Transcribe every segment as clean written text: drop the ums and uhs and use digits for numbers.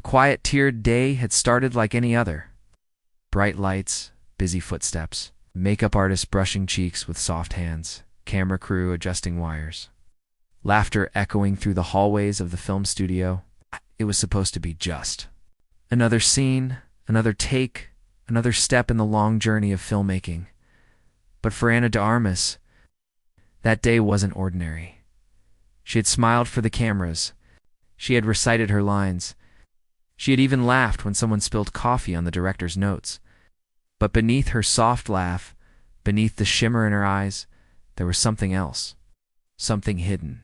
quiet, tiered day had started like any other. Bright lights, busy footsteps, makeup artist brushing cheeks with soft hands, camera crew adjusting wires. Laughter echoing through the hallways of the film studio. It was supposed to be just another scene, another take, another step in the long journey of filmmaking. But for Ana de Armas, that day wasn't ordinary. She had smiled for the cameras. She had recited her lines. She had even laughed when someone spilled coffee on the director's notes. But beneath her soft laugh, beneath the shimmer in her eyes, there was something else. Something hidden.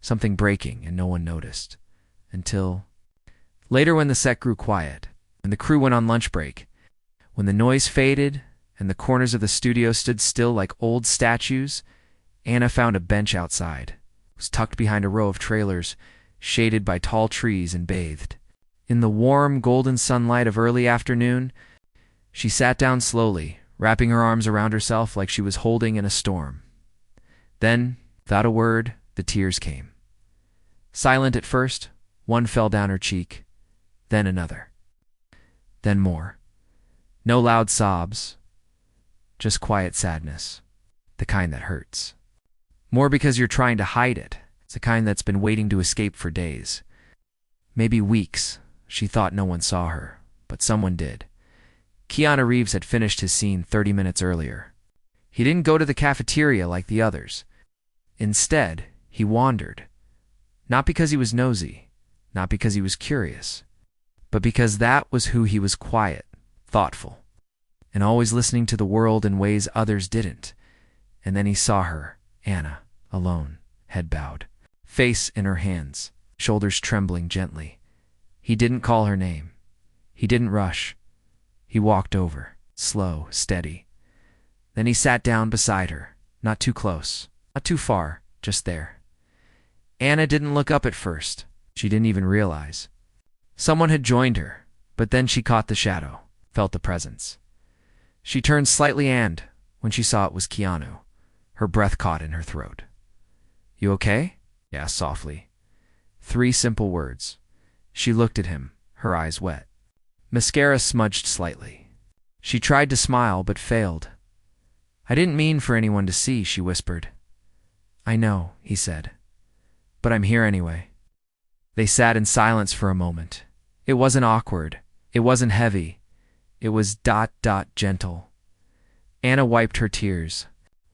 Something breaking, and no one noticed. Until later, when the set grew quiet, and the crew went on lunch break, when the noise faded and the corners of the studio stood still like old statues, Ana found a bench outside. It was tucked behind a row of trailers, shaded by tall trees, and bathed in the warm, golden sunlight of early afternoon. She sat down slowly, wrapping her arms around herself like she was holding in a storm. Then, without a word, the tears came. Silent at first, one fell down her cheek, then another. Then more. No loud sobs, just quiet sadness, the kind that hurts. More because you're trying to hide it. It's the kind that's been waiting to escape for days. Maybe weeks. She thought no one saw her, but someone did. Keanu Reeves had finished his scene 30 minutes earlier. He didn't go to the cafeteria like the others. Instead, he wandered. Not because he was nosy, not because he was curious, but because that was who he was: quiet, thoughtful, and always listening to the world in ways others didn't. And then he saw her, Ana, alone, head bowed, face in her hands, shoulders trembling gently. He didn't call her name. He didn't rush. He walked over, slow, steady. Then he sat down beside her, not too close, not too far, just there. Ana didn't look up at first. She didn't even realize. Someone had joined her, but then she caught the shadow, felt the presence. She turned slightly, and, when she saw it was Keanu, her breath caught in her throat. "You okay?" he asked softly. 3 simple words. She looked at him, her eyes wet. Mascara smudged slightly. She tried to smile, but failed. "I didn't mean for anyone to see," she whispered. "I know," he said. "But I'm here anyway." They sat in silence for a moment. It wasn't awkward. It wasn't heavy. It was ... gentle. Ana wiped her tears.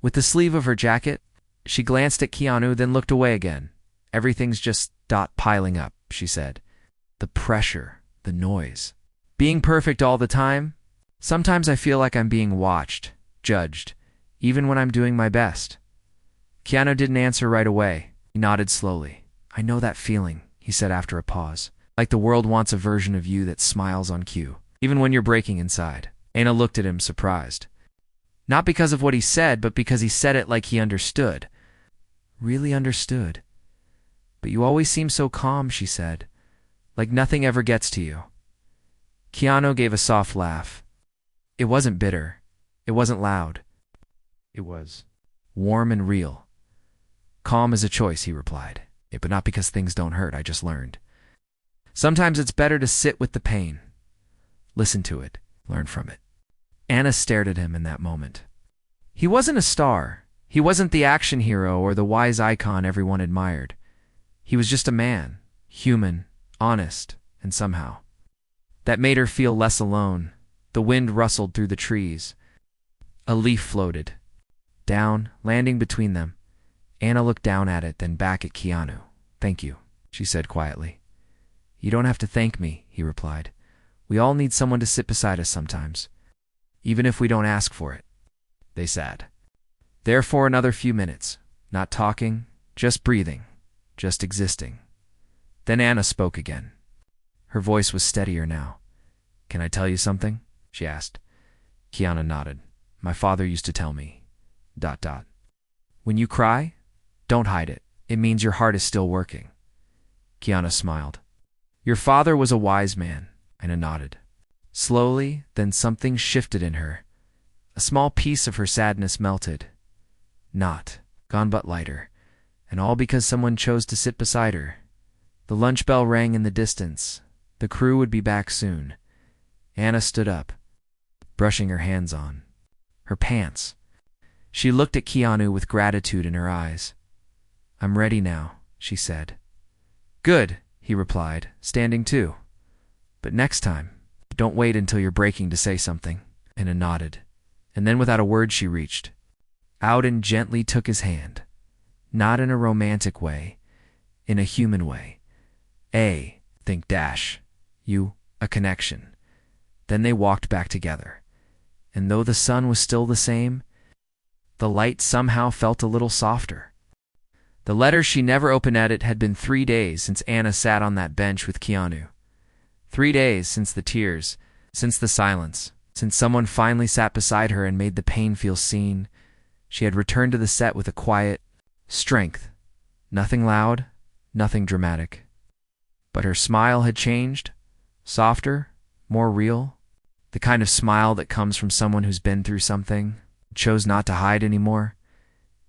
With the sleeve of her jacket, she glanced at Keanu, then looked away again. "Everything's just ... piling up," she said. "The pressure, the noise. Being perfect all the time. Sometimes I feel like I'm being watched, judged, even when I'm doing my best." Keanu didn't answer right away. He nodded slowly. "I know that feeling," he said after a pause. "Like the world wants a version of you that smiles on cue, even when you're breaking inside." Ana looked at him, surprised. Not because of what he said, but because he said it like he understood. Really understood. "But you always seem so calm," she said. "Like nothing ever gets to you." Keanu gave a soft laugh. It wasn't bitter. It wasn't loud. It was warm and real. "Calm is a choice," he replied. "But not because things don't hurt. I just learned. Sometimes it's better to sit with the pain. Listen to it. Learn from it." Ana stared at him in that moment. He wasn't a star. He wasn't the action hero or the wise icon everyone admired. He was just a man, human, honest, and somehow that made her feel less alone. The wind rustled through the trees. A leaf floated down, landing between them. Ana looked down at it, then back at Keanu. "Thank you," she said quietly. "You don't have to thank me," he replied. "We all need someone to sit beside us sometimes, even if we don't ask for it." They sat there for another few minutes, not talking, just breathing, just existing. Then Ana spoke again. Her voice was steadier now. "Can I tell you something?" she asked. Keanu nodded. "My father used to tell me... ... When you cry, don't hide it. It means your heart is still working." Keanu smiled. "Your father was a wise man," Ana nodded. Slowly, then something shifted in her. A small piece of her sadness melted. Not gone, but lighter. And all because someone chose to sit beside her. The lunch bell rang in the distance. The crew would be back soon. Anna stood up, brushing her hands on her pants. She looked at Keanu with gratitude in her eyes. "I'm ready now," she said. "Good," he replied, standing too. "But next time, don't wait until you're breaking to say something." Anna nodded, and then without a word she reached out and gently took his hand. Not in a romantic way, in a human way. Think dash. A connection. Then they walked back together. And though the sun was still the same, the light somehow felt a little softer. The letter she never opened at it had been 3 days since Anna sat on that bench with Keanu. 3 days since the tears, since the silence, since someone finally sat beside her and made the pain feel seen. She had returned to the set with a quiet strength. Nothing loud, nothing dramatic. But her smile had changed, softer, more real. The kind of smile that comes from someone who's been through something, chose not to hide anymore.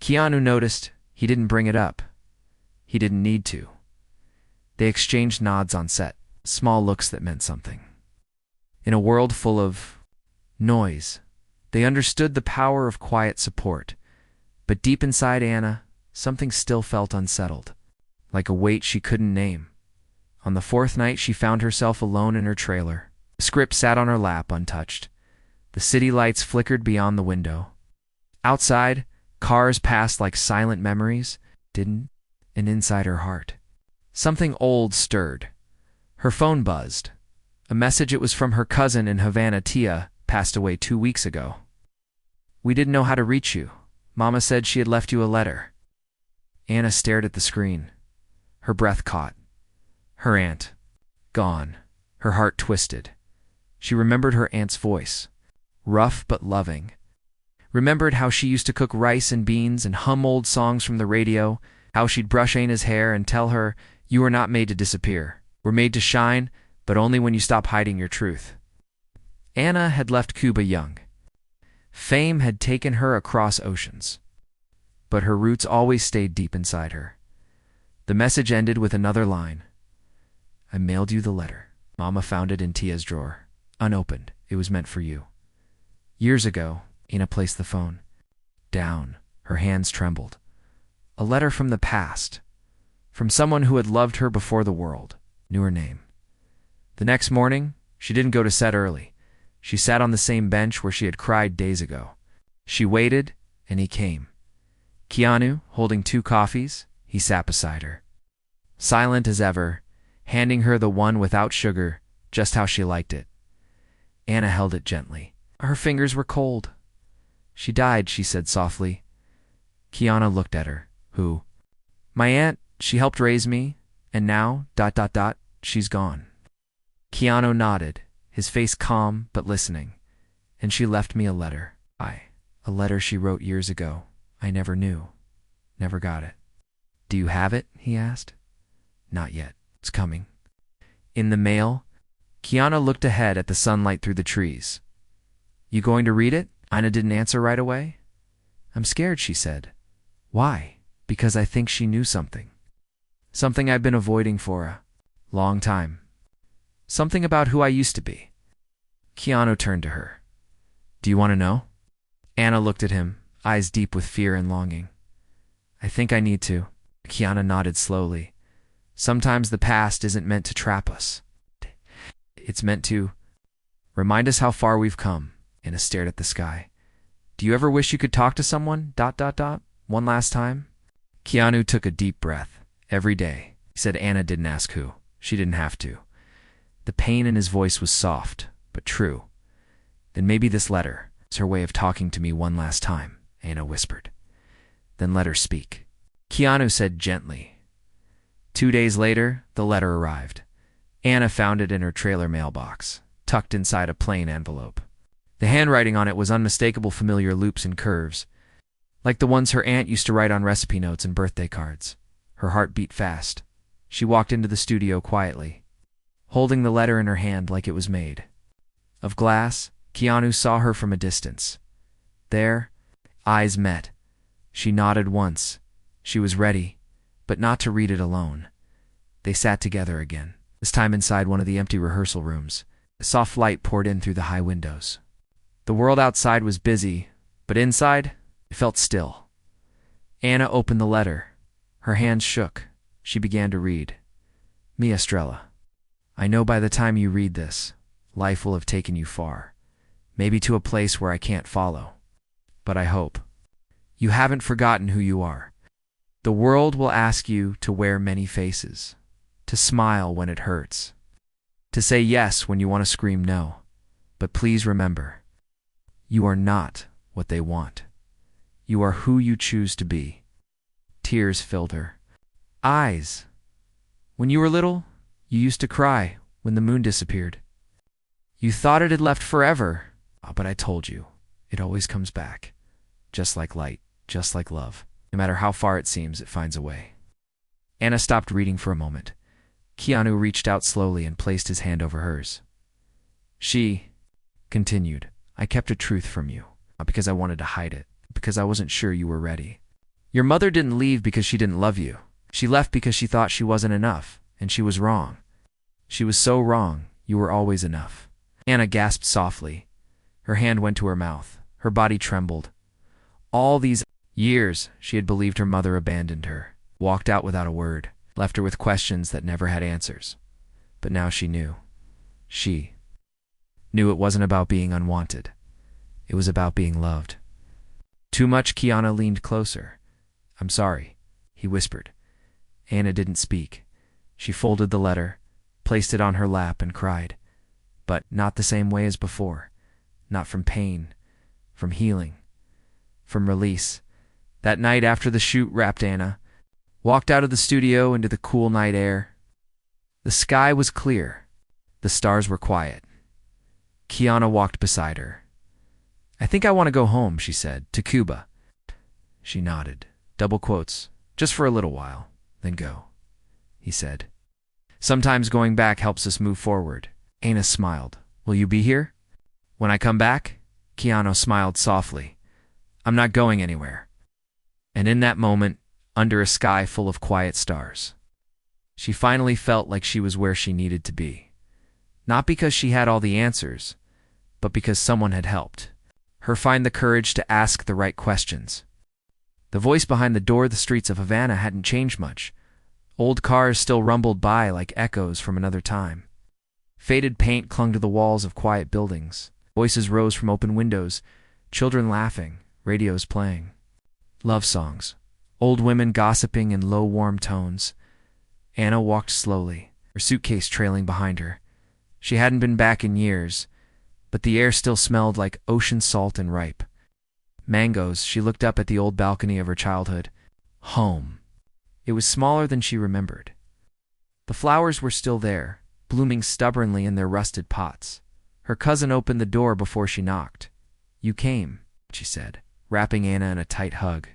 Keanu noticed he didn't bring it up. He didn't need to. They exchanged nods on set, small looks that meant something. In a world full of noise, they understood the power of quiet support. But deep inside Anna, something still felt unsettled, like a weight she couldn't name. On the 4th night, she found herself alone in her trailer. The script sat on her lap, untouched. The city lights flickered beyond the window. Outside, cars passed like silent memories, and inside her heart, something old stirred. Her phone buzzed. A message. It was from her cousin in Havana. Tia passed away 2 weeks ago. "We didn't know how to reach you. Mama said she had left you a letter." Anna stared at the screen. Her breath caught. Her aunt. Gone. Her heart twisted. She remembered her aunt's voice. Rough but loving. Remembered how she used to cook rice and beans and hum old songs from the radio, how she'd brush Anna's hair and tell her, "You are not made to disappear. We're made to shine, but only when you stop hiding your truth." Anna had left Cuba young. Fame had taken her across oceans. But her roots always stayed deep inside her. The message ended with another line. "I mailed you the letter. Mama found it in Tia's drawer. Unopened. It was meant for you." Years ago, Anna placed the phone down. Her hands trembled. A letter from the past. From someone who had loved her before the world knew her name. The next morning, she didn't go to set early. She sat on the same bench where she had cried days ago. She waited, and he came. Keanu, holding 2 coffees, he sat beside her. Silent as ever, handing her the one without sugar, just how she liked it. Anna held it gently. Her fingers were cold. "She died," she said softly. Keanu looked at her. "Who?" "My aunt. She helped raise me, and now, she's gone." Keanu nodded, his face calm but listening. "And she left me a letter. A letter she wrote years ago. I never knew. Never got it." "Do you have it?" he asked. "Not yet. It's coming." In the mail, Keanu looked ahead at the sunlight through the trees. "You going to read it?" Anna didn't answer right away. "I'm scared," she said. "Why?" "Because I think she knew something. Something I've been avoiding for a long time. Something about who I used to be." Keanu turned to her. "Do you want to know?" Anna looked at him, eyes deep with fear and longing. "I think I need to." Keanu nodded slowly. "Sometimes the past isn't meant to trap us. It's meant to remind us how far we've come." Anna stared at the sky. "Do you ever wish you could talk to someone, one last time?" Keanu took a deep breath. "Every day." He said Anna didn't ask who. She didn't have to. The pain in his voice was soft, but true. "Then maybe this letter is her way of talking to me one last time," Anna whispered. "Then let her speak." Keanu said gently. 2 days later, the letter arrived. Anna found it in her trailer mailbox, tucked inside a plain envelope. The handwriting on it was unmistakable, familiar loops and curves, like the ones her aunt used to write on recipe notes and birthday cards. Her heart beat fast. She walked into the studio quietly, holding the letter in her hand like it was made of glass. Keanu saw her from a distance. There, eyes met. She nodded once. She was ready, but not to read it alone. They sat together again. This time inside one of the empty rehearsal rooms. A soft light poured in through the high windows. The world outside was busy, but inside, it felt still. Anna opened the letter. Her hands shook. She began to read. "Me, Estrella. I know by the time you read this, life will have taken you far. Maybe to a place where I can't follow. But I hope. You haven't forgotten who you are. The world will ask you to wear many faces, to smile when it hurts, to say yes when you want to scream no. But please remember, you are not what they want. You are who you choose to be." Tears filled her eyes. "When you were little, you used to cry when the moon disappeared. You thought it had left forever, but I told you, it always comes back. Just like light, just like love. No matter how far it seems, it finds a way." Anna stopped reading for a moment. Keanu reached out slowly and placed his hand over hers. "She continued, I kept a truth from you, not because I wanted to hide it, but because I wasn't sure you were ready. Your mother didn't leave because she didn't love you. She left because she thought she wasn't enough, and she was wrong. She was so wrong, you were always enough." Anna gasped softly. Her hand went to her mouth. Her body trembled. All these years, she had believed her mother abandoned her, walked out without a word, left her with questions that never had answers. But now she knew. She knew it wasn't about being unwanted. It was about being loved. Too much. Keanu leaned closer. "I'm sorry," he whispered. Anna didn't speak. She folded the letter, placed it on her lap, and cried. But not the same way as before. Not from pain, from healing, from release. That night after the shoot wrapped, Anna walked out of the studio into the cool night air. The sky was clear. The stars were quiet. Keanu walked beside her. "I think I want to go home," she said, "to Cuba." She nodded. Double quotes. "Just for a little while, then go," he said. "Sometimes going back helps us move forward." Anna smiled. "Will you be here when I come back?" Keanu smiled softly. "I'm not going anywhere." And in that moment, under a sky full of quiet stars, she finally felt like she was where she needed to be. Not because she had all the answers, but because someone had helped her find the courage to ask the right questions. The voice behind the door. The streets of Havana hadn't changed much. Old cars still rumbled by like echoes from another time. Faded paint clung to the walls of quiet buildings. Voices rose from open windows, children laughing, radios playing. Love songs, old women gossiping in low, warm tones. Anna walked slowly, her suitcase trailing behind her. She hadn't been back in years, but the air still smelled like ocean salt and ripe. Mangoes. She looked up at the old balcony of her childhood. Home. It was smaller than she remembered. The flowers were still there, blooming stubbornly in their rusted pots. Her cousin opened the door before she knocked. "You came," she said, wrapping Anna in a tight hug.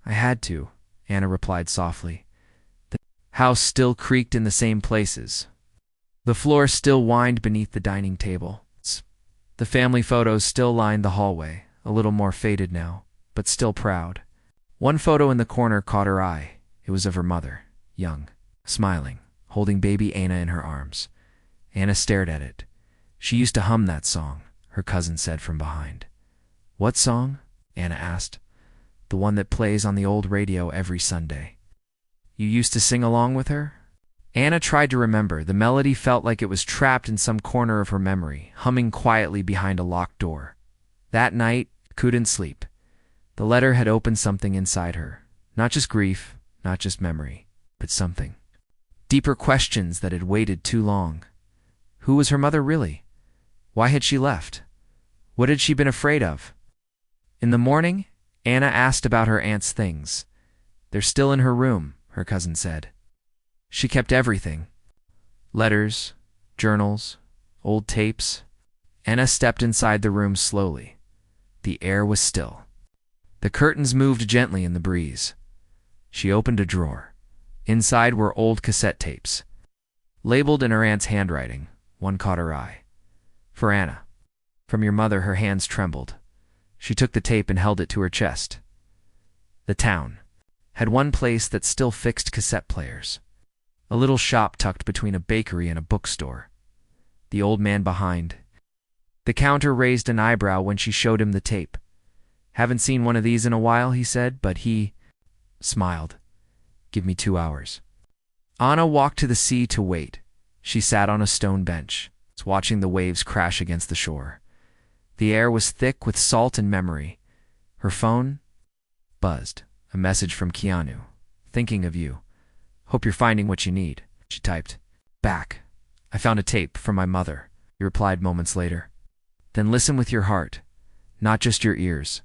"I had to," Anna replied softly. The house still creaked in the same places. The floor still whined beneath the dining table. The family photos still lined the hallway, a little more faded now, but still proud. One photo in the corner caught her eye. It was of her mother, young, smiling, holding baby Anna in her arms. Anna stared at it. "She used to hum that song," her cousin said from behind. "What song?" Anna asked. "The one that plays on the old radio every Sunday." "You used to sing along with her?" Anna tried to remember. The melody felt like it was trapped in some corner of her memory, humming quietly behind a locked door. That night, couldn't sleep. The letter had opened something inside her. Not just grief, not just memory, but something. Deeper questions that had waited too long. Who was her mother really? Why had she left? What had she been afraid of? In the morning, Anna asked about her aunt's things. "They're still in her room," her cousin said. She kept everything. Letters, journals, old tapes. Anna stepped inside the room slowly. The air was still. The curtains moved gently in the breeze. She opened a drawer. Inside were old cassette tapes. Labeled in her aunt's handwriting, one caught her eye. "For Anna. From your mother." Her hands trembled. She took the tape and held it to her chest. The town had one place that still fixed cassette players. A little shop tucked between a bakery and a bookstore. The old man behind the counter raised an eyebrow when she showed him the tape. "Haven't seen one of these in a while," he said, but he smiled. "Give me 2 hours." Anna walked to the sea to wait. She sat on a stone bench, watching the waves crash against the shore. The air was thick with salt and memory. Her phone buzzed. A message from Keanu. "Thinking of you. Hope you're finding what you need." She typed. Back. "I found a tape from my mother," he replied moments later. "Then listen with your heart, not just your ears."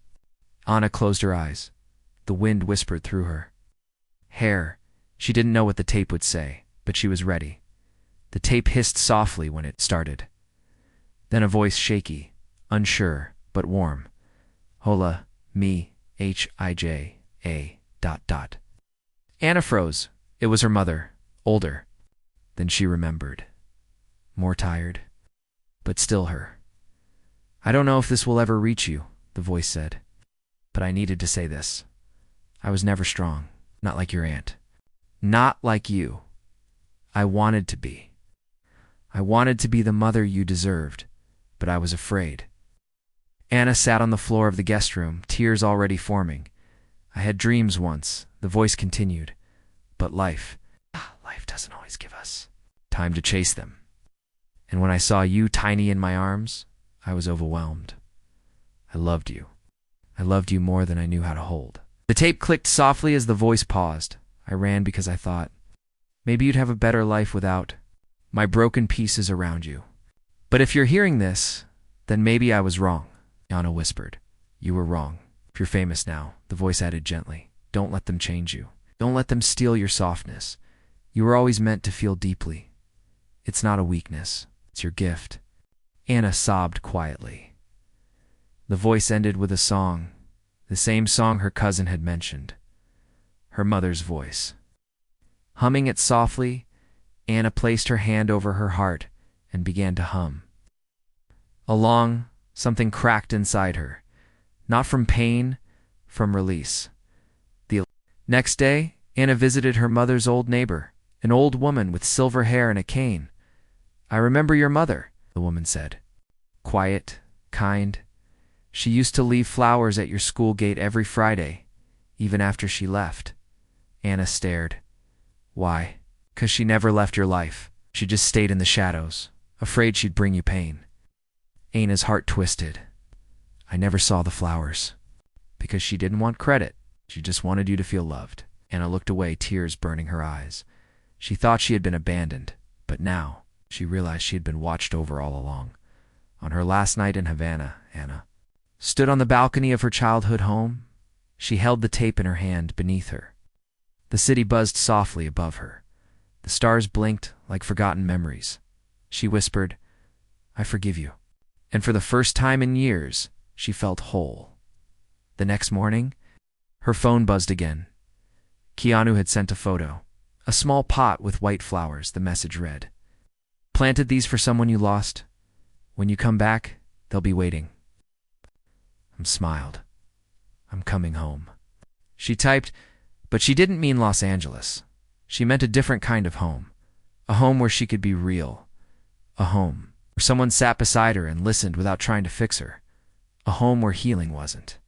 Anna closed her eyes. The wind whispered through her hair. She didn't know what the tape would say, but she was ready. The tape hissed softly when it started. Then a voice, shaky, unsure, but warm. "Hola, me, Hij, a ... Anna froze. It was her mother, older. Then she remembered. More tired, but still her. "I don't know if this will ever reach you," the voice said. "But I needed to say this. I was never strong, not like your aunt. Not like you. I wanted to be. I wanted to be the mother you deserved, but I was afraid." Anna sat on the floor of the guest room, tears already forming. "I had dreams once," the voice continued. "But life doesn't always give us time to chase them. And when I saw you tiny in my arms, I was overwhelmed. I loved you. I loved you more than I knew how to hold." The tape clicked softly as the voice paused. I ran because I thought, maybe you'd have a better life without my broken pieces around you. "But if you're hearing this, then maybe I was wrong," Anna whispered. "You were wrong. If you're famous now," the voice added gently, "don't let them change you. Don't let them steal your softness. You were always meant to feel deeply. It's not a weakness. It's your gift." Anna sobbed quietly. The voice ended with a song, the same song her cousin had mentioned. Her mother's voice. Humming it softly, Anna placed her hand over her heart and began to hum. Along, something cracked inside her. Not from pain, from release. The next day, Anna visited her mother's old neighbor, an old woman with silver hair and a cane. "I remember your mother," the woman said. "Quiet, kind. She used to leave flowers at your school gate every Friday, even after she left." Anna stared. "Why?" "'Cause she never left your life. She just stayed in the shadows, afraid she'd bring you pain." Anna's heart twisted. "I never saw the flowers." "Because she didn't want credit. She just wanted you to feel loved." Anna looked away, tears burning her eyes. She thought she had been abandoned, but now she realized she had been watched over all along. On her last night in Havana, Anna stood on the balcony of her childhood home. She held the tape in her hand beneath her. The city buzzed softly above her. The stars blinked like forgotten memories. She whispered, "I forgive you." And for the first time in years, she felt whole. The next morning, her phone buzzed again. Keanu had sent a photo. A small pot with white flowers, the message read. "Planted these for someone you lost. When you come back, they'll be waiting." Smiled. "I'm coming home." She typed, but she didn't mean Los Angeles. She meant a different kind of home. A home where she could be real. A home where someone sat beside her and listened without trying to fix her. A home where healing wasn't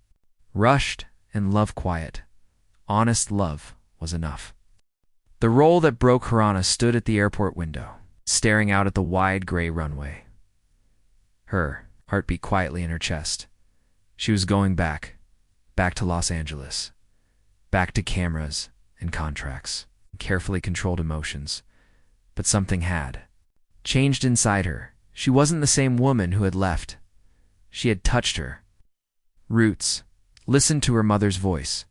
rushed and love quiet. Honest love was enough. The roll that broke her Anna stood at the airport window, staring out at the wide gray runway. Her heart beat quietly in her chest. She was going back to Los Angeles, back to cameras and contracts, and carefully controlled emotions. But something had changed inside her. She wasn't the same woman who had left. She had touched her roots, listened to her mother's voice,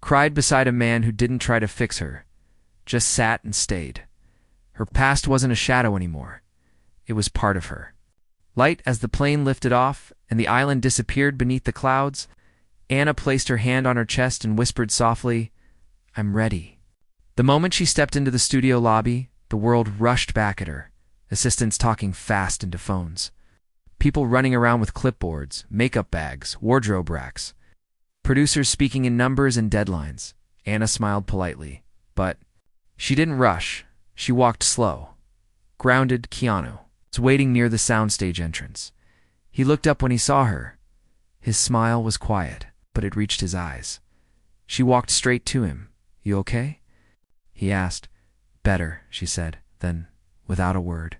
cried beside a man who didn't try to fix her, just sat and stayed. Her past wasn't a shadow anymore. It was part of her. Light as the plane lifted off and the island disappeared beneath the clouds, Anna placed her hand on her chest and whispered softly, "I'm ready." The moment she stepped into the studio lobby, the world rushed back at her, assistants talking fast into phones, people running around with clipboards, makeup bags, wardrobe racks, producers speaking in numbers and deadlines. Anna smiled politely, but she didn't rush. She walked slow. Grounded, Keanu was waiting near the soundstage entrance. He looked up when he saw her. His smile was quiet, but it reached his eyes. She walked straight to him. "You okay?" he asked. "Better," she said. Then, without a word,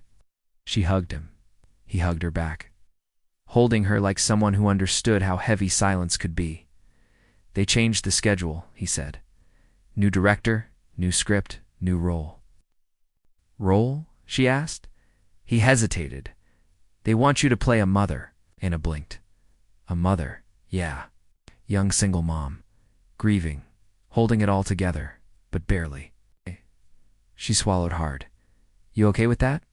she hugged him. He hugged her back, holding her like someone who understood how heavy silence could be. "They changed the schedule," he said. "New director, new script, new role." "Role?" she asked. He hesitated. "They want you to play a mother." Anna blinked. "A mother, yeah. Young single mom. Grieving. Holding it all together, but barely." She swallowed hard. "You okay with that?"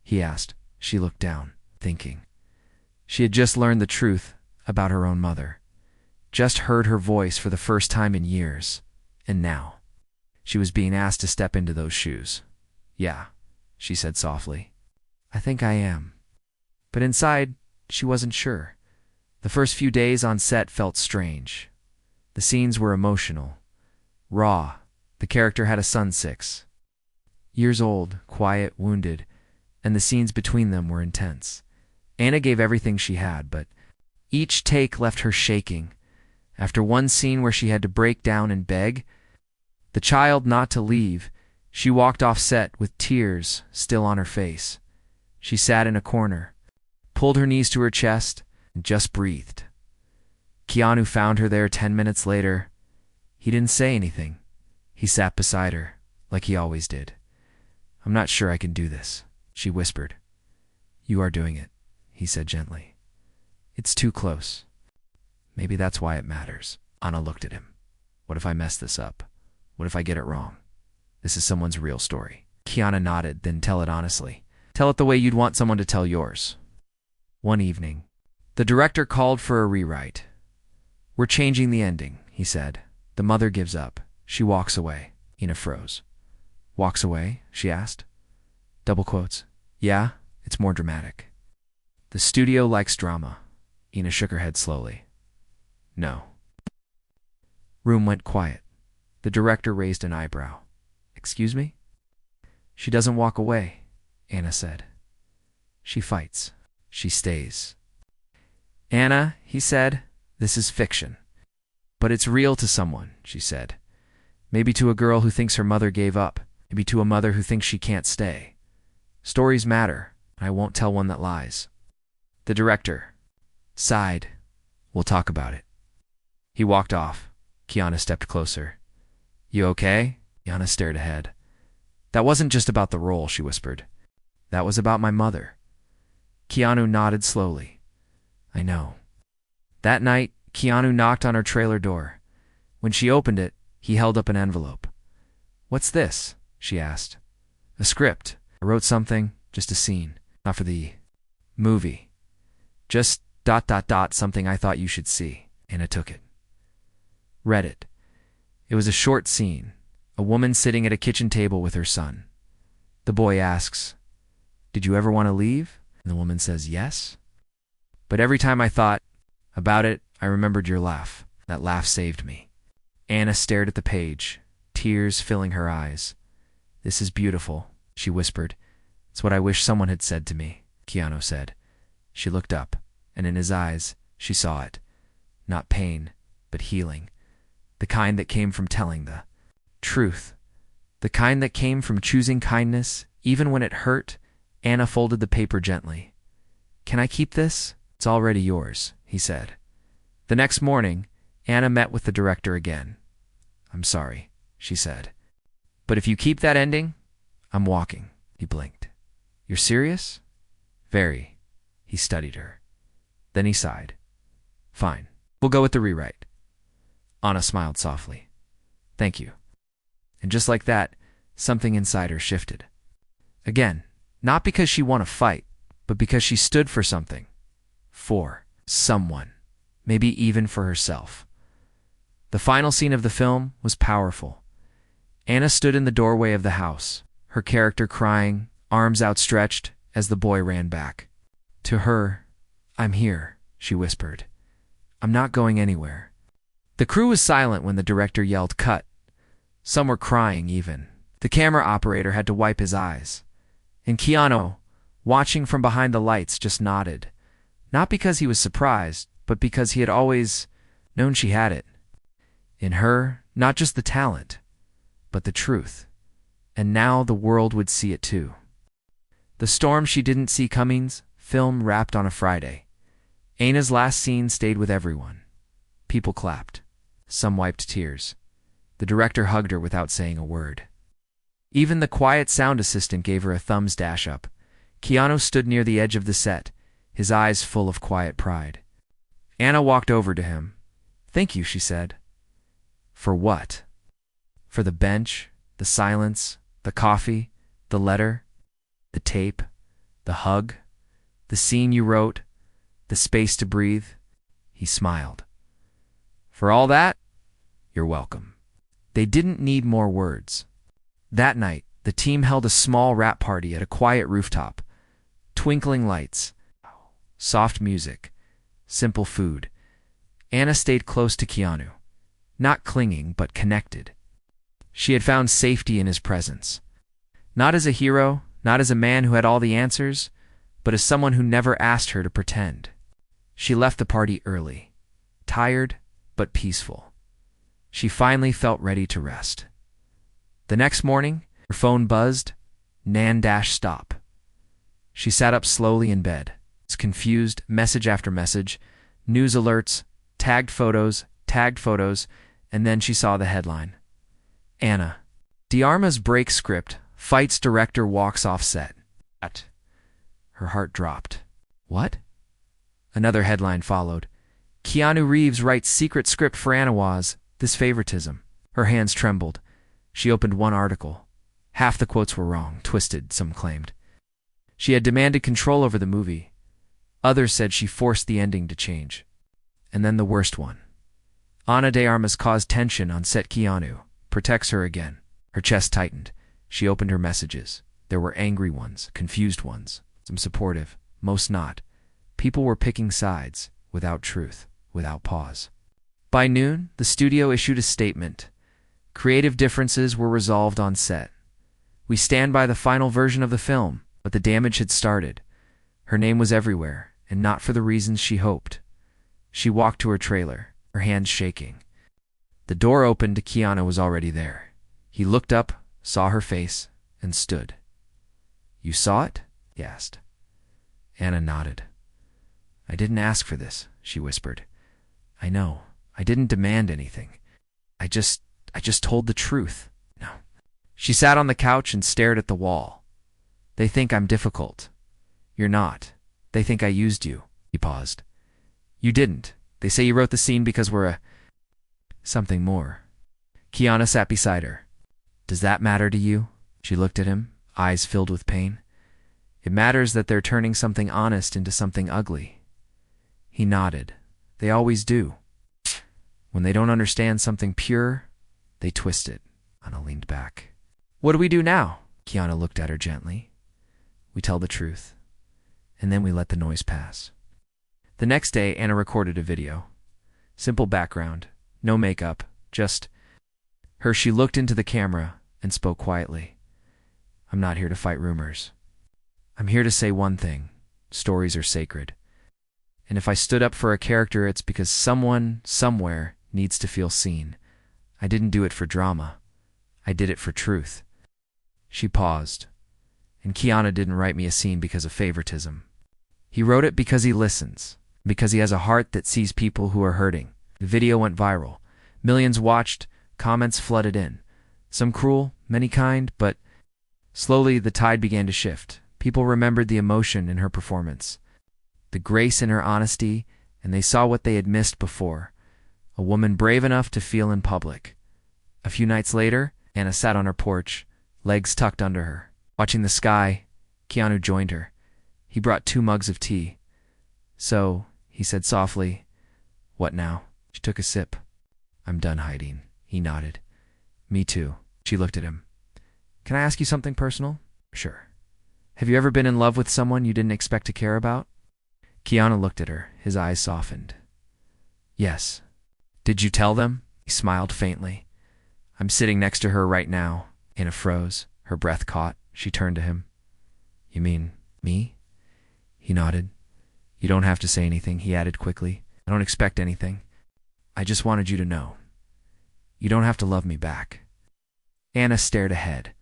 he asked. She looked down, thinking. She had just learned the truth about her own mother. Just heard her voice for the first time in years. And now she was being asked to step into those shoes. "Yeah," she said softly. "I think I am." But inside, she wasn't sure. The first few days on set felt strange. The scenes were emotional, raw. The character had a son 6 years old, quiet, wounded, and the scenes between them were intense. Anna gave everything she had, but each take left her shaking. After one scene where she had to break down and beg the child not to leave, she walked off set with tears still on her face. She sat in a corner, pulled her knees to her chest, and just breathed. Keanu found her there 10 minutes later. He didn't say anything. He sat beside her, like he always did. "I'm not sure I can do this," she whispered. "You are doing it," he said gently. "It's too close. Maybe that's why it matters." Anna looked at him. "What if I mess this up? What if I get it wrong? This is someone's real story." Keanu nodded, "Then tell it honestly. Tell it the way you'd want someone to tell yours." One evening, the director called for a rewrite. "We're changing the ending," he said. The mother gives up. She walks away. Anna froze. "Walks away?" she asked. Double quotes. "Yeah, it's more dramatic." "The studio likes drama." Anna shook her head slowly. "No." Room went quiet. The director raised an eyebrow. "Excuse me?" "She doesn't walk away," Anna said. "She fights. She stays." "Anna," he said, "this is fiction. But it's real to someone," she said. "Maybe to a girl who thinks her mother gave up. Maybe to a mother who thinks she can't stay. Stories matter, and I won't tell one that lies." The director sighed. "We'll talk about it." He walked off. Keanu stepped closer. "You okay?" Anna stared ahead. "That wasn't just about the role," she whispered. "That was about my mother." Keanu nodded slowly. "I know." That night, Keanu knocked on her trailer door. When she opened it, he held up an envelope. "What's this?" she asked. "A script. I wrote something, just a scene. Not for the movie. Just ... something I thought you should see." Anna took it. Read it. It was a short scene. A woman sitting at a kitchen table with her son. The boy asks, "Did you ever want to leave?" And the woman says, "Yes. But every time I thought about it, I remembered your laugh. That laugh saved me." Anna stared at the page, tears filling her eyes. "This is beautiful," she whispered. "It's what I wish someone had said to me," Keanu said. She looked up, and in his eyes, she saw it. Not pain, but healing. The kind that came from telling the truth. The kind that came from choosing kindness, even when it hurt. Anna folded the paper gently. "Can I keep this?" "It's already yours," he said. The next morning, Anna met with the director again. "I'm sorry," she said. "But if you keep that ending, I'm walking." He blinked. "You're serious?" "Very." He studied her. Then he sighed. "Fine. We'll go with the rewrite." Anna smiled softly. "Thank you." And just like that, something inside her shifted. Again, not because she won a fight, but because she stood for something. For someone. Maybe even for herself. The final scene of the film was powerful. Anna stood in the doorway of the house, her character crying, arms outstretched, as the boy ran back. To her, "I'm here," she whispered. "I'm not going anywhere." The crew was silent when the director yelled, "Cut." Some were crying even. The camera operator had to wipe his eyes. And Keanu, watching from behind the lights, just nodded. Not because he was surprised, but because he had always known she had it. In her, not just the talent, but the truth. And now the world would see it too. The storm she didn't see coming's film wrapped on a Friday. Anna's last scene stayed with everyone. People clapped. Some wiped tears. The director hugged her without saying a word. Even the quiet sound assistant gave her a thumbs dash up. Keanu stood near the edge of the set, his eyes full of quiet pride. Anna walked over to him. "Thank you," she said. "For what?" "For the bench, the silence, the coffee, the letter, the tape, the hug, the scene you wrote, the space to breathe." He smiled. "For all that, you're welcome." They didn't need more words. That night, the team held a small wrap party at a quiet rooftop. Twinkling lights, soft music, simple food. Anna stayed close to Keanu, not clinging but connected. She had found safety in his presence. Not as a hero, not as a man who had all the answers, but as someone who never asked her to pretend. She left the party early, tired but peaceful. She finally felt ready to rest. The next morning, her phone buzzed. Nan-stop. She sat up slowly in bed. It's confused, message after message, news alerts, tagged photos, and then she saw the headline. Anna. Armas break script, fights director walks off set. Her heart dropped. What? Another headline followed. Keanu Reeves writes secret script for Armas, this favoritism. Her hands trembled. She opened one article. Half the quotes were wrong, twisted, some claimed. She had demanded control over the movie. Others said she forced the ending to change. And then the worst one. Ana de Armas caused tension on set. Keanu protects her again. Her chest tightened. She opened her messages. There were angry ones, confused ones, some supportive, most not. People were picking sides, without truth, without pause. By noon, the studio issued a statement. Creative differences were resolved on set. We stand by the final version of the film, but the damage had started. Her name was everywhere, and not for the reasons she hoped. She walked to her trailer, her hands shaking. The door opened. Keanu was already there. He looked up, saw her face, and stood. "You saw it?" he asked. Anna nodded. "I didn't ask for this," she whispered. "I know. I didn't demand anything. I just told the truth." No. She sat on the couch and stared at the wall. "They think I'm difficult." "You're not. They think I used you." He paused. "You didn't. They say you wrote the scene because we're something more." Keanu sat beside her. "Does that matter to you?" She looked at him, eyes filled with pain. "It matters that they're turning something honest into something ugly." He nodded. "They always do. When they don't understand something pure, they twist it." Anna leaned back. "What do we do now?" Keanu looked at her gently. "We tell the truth, and then we let the noise pass." The next day, Anna recorded a video. Simple background, no makeup, just her. She looked into the camera and spoke quietly. "I'm not here to fight rumors. I'm here to say one thing. Stories are sacred. And if I stood up for a character, it's because someone, somewhere, needs to feel seen. I didn't do it for drama. I did it for truth." She paused. "And Keanu didn't write me a scene because of favoritism. He wrote it because he listens, because he has a heart that sees people who are hurting." The video went viral. Millions watched, comments flooded in. Some cruel, many kind, but slowly the tide began to shift. People remembered the emotion in her performance, the grace in her honesty, and they saw what they had missed before. A woman brave enough to feel in public. A few nights later, Anna sat on her porch, legs tucked under her. Watching the sky, Keanu joined her. He brought 2 mugs of tea. "So," he said softly, "what now?" She took a sip. "I'm done hiding." He nodded. "Me too." She looked at him. "Can I ask you something personal?" "Sure." "Have you ever been in love with someone you didn't expect to care about?" Keanu looked at her, his eyes softened. "Yes." "Did you tell them?" He smiled faintly. "I'm sitting next to her right now. Anna froze, her breath caught. She turned to him. You mean me? He nodded. You don't have to say anything, he added quickly. I don't expect anything. I just wanted you to know. You don't have to love me back. Anna stared ahead,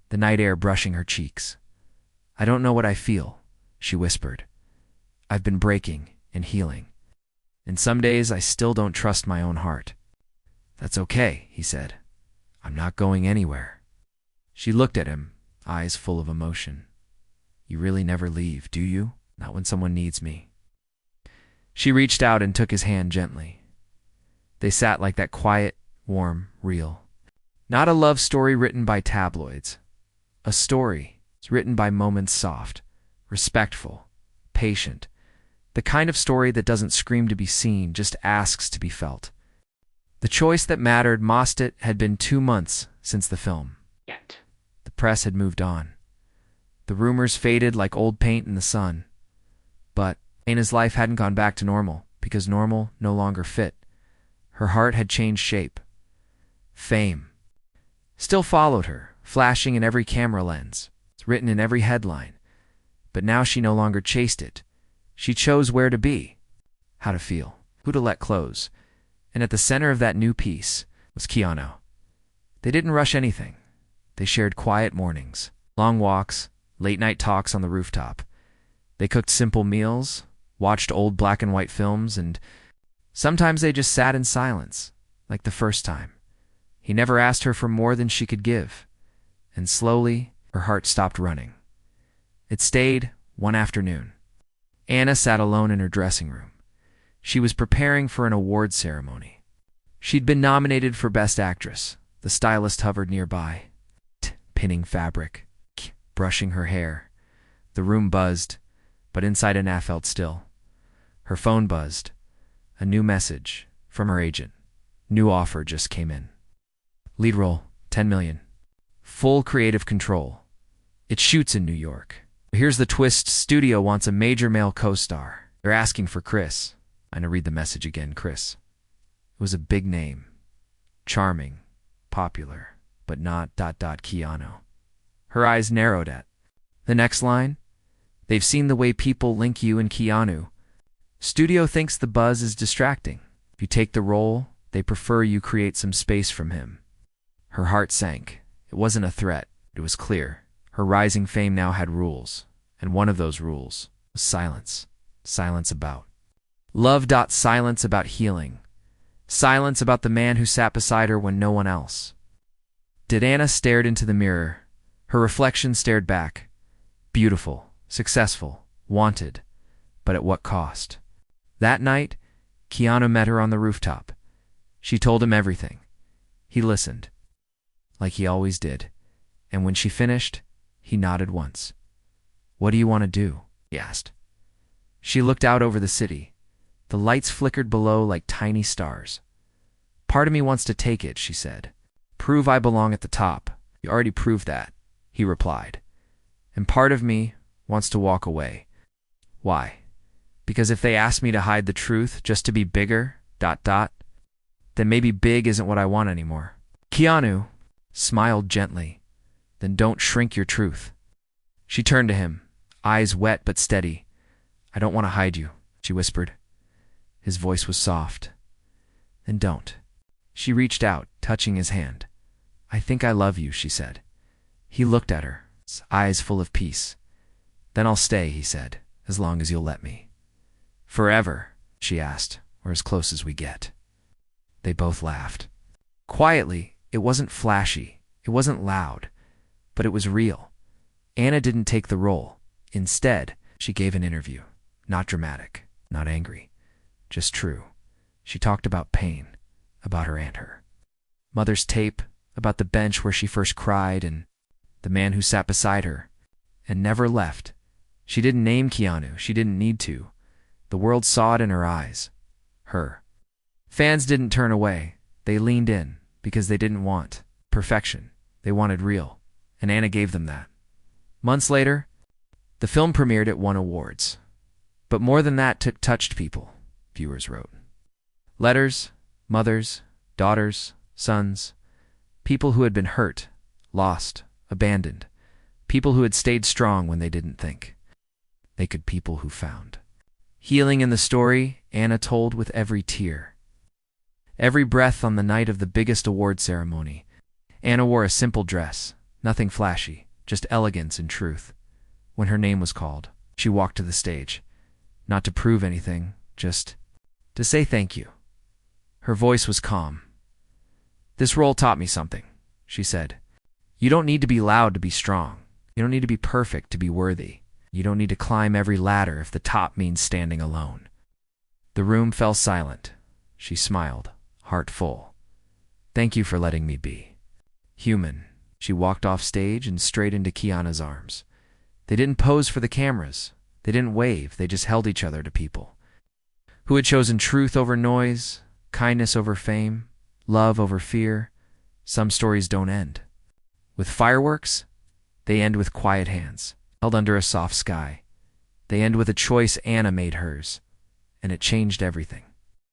the night air brushing her cheeks. I don't know what I feel, she whispered. I've been breaking and healing. And some days I still don't trust my own heart. That's okay, he said. I'm not going anywhere. She looked at him, eyes full of emotion. You really never leave, do you? Not when someone needs me. She reached out and took his hand gently. They sat like that quiet, warm, real. Not a love story written by tabloids. A story written by moments soft, respectful, patient. The kind of story that doesn't scream to be seen, just asks to be felt. The choice that mattered most. It had been 2 months since the film. Yet the press had moved on. The rumors faded like old paint in the sun. But Anna's life hadn't gone back to normal, because normal no longer fit. Her heart had changed shape. Fame still followed her, flashing in every camera lens, written in every headline. But now she no longer chased it. She chose where to be, how to feel, who to let close. And at the center of that new piece was Keanu. They didn't rush anything. They shared quiet mornings, long walks, late-night talks on the rooftop. They cooked simple meals, watched old black and white films, and sometimes they just sat in silence, like the first time. He never asked her for more than she could give. And slowly, her heart stopped running. It stayed one afternoon. Anna sat alone in her dressing room. She was preparing for an awards ceremony. She'd been nominated for Best Actress. The stylist hovered nearby, pinning fabric, brushing her hair. The room buzzed, but inside Anna felt still. Her phone buzzed. A new message from her agent. New offer just came in. Lead role, $10 million. Full creative control. It shoots in New York. Here's the twist. Studio wants a major male co-star. They're asking for Chris. I'm gonna read the message again, Chris. It was a big name. Charming, popular, but not ... Keanu. Her eyes narrowed at the next line. They've seen the way people link you and Keanu. Studio thinks the buzz is distracting. If you take the role, they prefer you create some space from him. Her heart sank. It wasn't a threat. It was clear. Her rising fame now had rules, and one of those rules was silence. Silence about love. Silence about healing. Silence about the man who sat beside her when no one else did. Anna stared into the mirror. Her reflection stared back. Beautiful, successful, wanted, but at what cost? That night, Keanu met her on the rooftop. She told him everything. He listened, like he always did, and when she finished, he nodded once. What do you want to do? He asked. She looked out over the city. The lights flickered below like tiny stars. Part of me wants to take it, she said. Prove I belong at the top. You already proved that, he replied. And part of me wants to walk away. Why? Because if they ask me to hide the truth just to be bigger, then maybe big isn't what I want anymore. Keanu smiled gently. Then don't shrink your truth. She turned to him, eyes wet but steady. I don't want to hide you, she whispered. His voice was soft. Then don't. She reached out, touching his hand. I think I love you, she said. He looked at her, his eyes full of peace. Then I'll stay, he said, as long as you'll let me. Forever, she asked, or as close as we get. They both laughed. Quietly, it wasn't flashy, it wasn't loud, but it was real. Anna didn't take the role. Instead, she gave an interview. Not dramatic, not angry, just true. She talked about pain, about her and her mother's tape, about the bench where she first cried, and the man who sat beside her and never left. She didn't name Keanu. She didn't need to. The world saw it in her eyes. Her fans didn't turn away. They leaned in because they didn't want perfection. They wanted real, and Anna gave them that. Months later, the film premiered. It won awards. But more than that, touched people, viewers wrote. Letters, mothers, daughters, sons, people who had been hurt, lost, abandoned. People who had stayed strong when they didn't think. They could people who found. Healing in the story, Anna told with every tear. Every breath on the night of the biggest award ceremony. Anna wore a simple dress, nothing flashy, just elegance and truth. When her name was called, she walked to the stage. Not to prove anything, just to say thank you. Her voice was calm. "This role taught me something," she said. "You don't need to be loud to be strong. You don't need to be perfect to be worthy. You don't need to climb every ladder if the top means standing alone." The room fell silent. She smiled, heart full. "Thank you for letting me be human." She walked off stage and straight into Keanu's arms. They didn't pose for the cameras. They didn't wave. They just held each other to people who had chosen truth over noise, kindness over fame, love over fear. Some stories don't end with fireworks. They end with quiet hands, held under a soft sky. They end with a choice Anna made hers, and it changed everything.